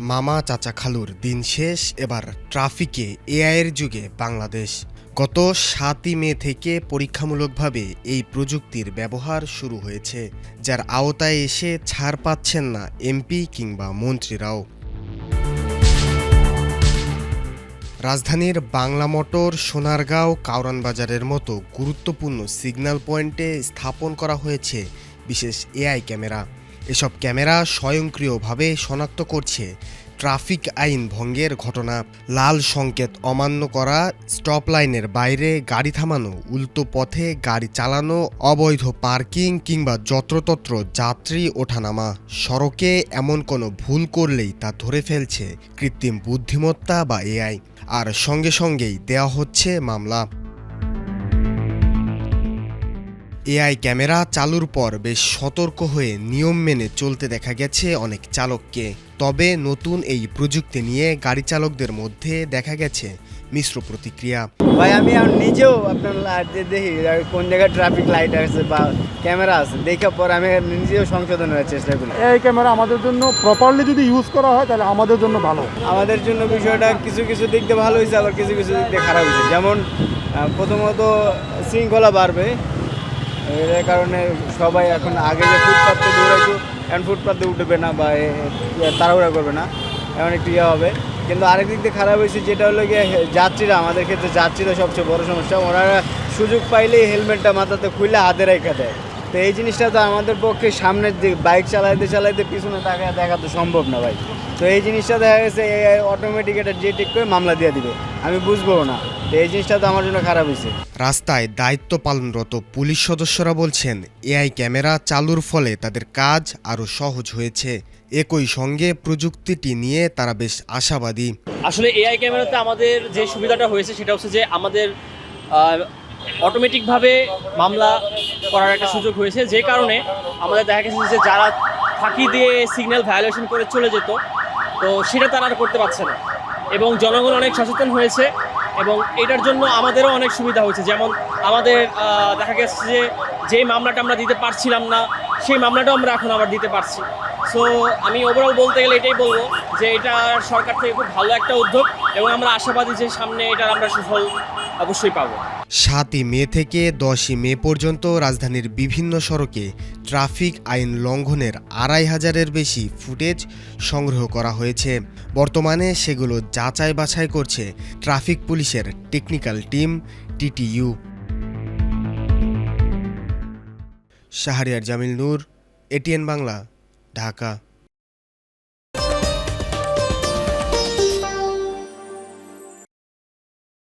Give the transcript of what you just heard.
মামা চাচা খালুর দিন শেষ, এবার ট্রাফিকে এআইয়ের যুগে বাংলাদেশ। গত ৭ই মে থেকে পরীক্ষামূলকভাবে এই প্রযুক্তির ব্যবহার শুরু হয়েছে, যার আওতায় এসে ছাড় পাচ্ছেন না এমপি কিংবা মন্ত্রীরাও। রাজধানীর বাংলা মোটর, সোনারগাঁও, কাউরান বাজারের মতো গুরুত্বপূর্ণ সিগন্যাল পয়েন্টে স্থাপন করা হয়েছে বিশেষ এআই ক্যামেরা। এসব ক্যামেরা স্বয়ংক্রিয়ভাবে শনাক্ত করছে ট্রাফিক আইন ভঙ্গের ঘটনা, লাল সংকেত অমান্য করা, স্টপ লাইনের বাইরে গাড়ি থামানো, উল্টো পথে গাড়ি চালানো, অবৈধ পার্কিং কিংবা যত্রতত্র যাত্রী ওঠানামা। সড়কে এমন কোনো ভুল করলেই তা ধরে ফেলছে কৃত্রিম বুদ্ধিমত্তা বা এআই, আর সঙ্গে সঙ্গেই দেওয়া হচ্ছে মামলা। এআই ক্যামেরা চালুর পর বেশ সতর্ক হয়ে নিয়ম মেনে চলতে দেখা গেছে অনেক চালককে। তবে নতুন এই প্রযুক্তি নিয়ে গাড়ি চালকদের মধ্যে দেখা গেছে মিশ্র প্রতিক্রিয়া। ভাই আমি নিজেও আপনার দেখি কোন জায়গায় ট্রাফিক লাইট আছে বা ক্যামেরা আছে, দেখার পর আমি নিজেও সংশোধনের চেষ্টা করি। এই ক্যামেরা আমাদের জন্য প্রপারলি যদি ইউজ করা হয় তাহলে আমাদের জন্য ভালো। আমাদের জন্য বিষয়টা কিছু কিছু দিক দিয়ে ভালো হয়েছে, আবার কিছু কিছু দিক দিয়ে খারাপ হয়েছে। যেমন প্রথমত শৃঙ্খলা বাড়বে, এর কারণে সবাই এখন আগে যে ফুটপাথে দৌড়াইতো এখন ফুটপাথে উঠবে না বা তাড়াহুড়া করবে না, এমন একটু ইয়ে হবে। কিন্তু আরেক দিক দিয়ে খারাপ হয়েছে, যেটা হলো গিয়ে যাত্রীরা, আমাদের ক্ষেত্রে যাত্রীরা সবচেয়ে বড় সমস্যা। ওনারা সুযোগ পাইলেই হেলমেটটা মাথাতে খুলে হাতে রেখে দেয়। তো এই জিনিসটা তো আমাদের পক্ষে সামনের দিক বাইক চালাইতে পিছনে তাকায় দেখা তো সম্ভব না ভাই। তো এই জিনিসটা দেখা গেছে অটোমেটিক এটা যে ঠিক করে মামলা দিয়ে দিবে, আমি বুঝবো না। তো এই জিনিসটা তো আমার জন্য খারাপ হয়েছে। রাস্তায় দায়িত্ব পালনরত পুলিশ সদস্যরা বলছেন, এআই ক্যামেরা চালুর ফলে তাদের কাজ আরও সহজ হয়েছে। একই সঙ্গে প্রযুক্তিটি নিয়ে তারা বেশ আশাবাদী। আসলে এআই ক্যামেরাতে আমাদের যে সুবিধাটা হয়েছে সেটা হচ্ছে যে আমাদের অটোমেটিকভাবে মামলা করার একটা সুযোগ হয়েছে, যে কারণে আমাদের দেখা গেছে যে যারা ফাঁকি দিয়ে সিগন্যাল ভায়োলেশন করে চলে যেত, তো সেটা তারা আর করতে পারছে না। এবং জনগণ অনেক সচেতন হয়েছে এবং এটার জন্য আমাদেরও অনেক সুবিধা হয়েছে। যেমন আমাদের দেখা গেছে যে যেই মামলাটা আমরা দিতে পারছিলাম না, সেই মামলাটাও আমরা এখন আবার দিতে পারছি। সো আমি ওভারঅল বলতে গেলে এটাই বলবো যে এটা সরকার থেকে খুব ভালো একটা উদ্যোগ এবং আমরা আশাবাদী যে সামনে এটার আমরা সুফল অবশ্যই পাবো। ৭ই মে থেকে 10ই মে পর্যন্ত রাজধানীর বিভিন্ন সড়কে ট্রাফিক আইন লঙ্ঘনের ২৫০০-এর বেশি ফুটেজ সংগ্রহ করা হয়েছে। বর্তমানে সেগুলো যাচাই বাছাই করছে ট্রাফিক পুলিশের technical team TTU। Shahriar Jamil Noor, ATN Bangla, Dhaka.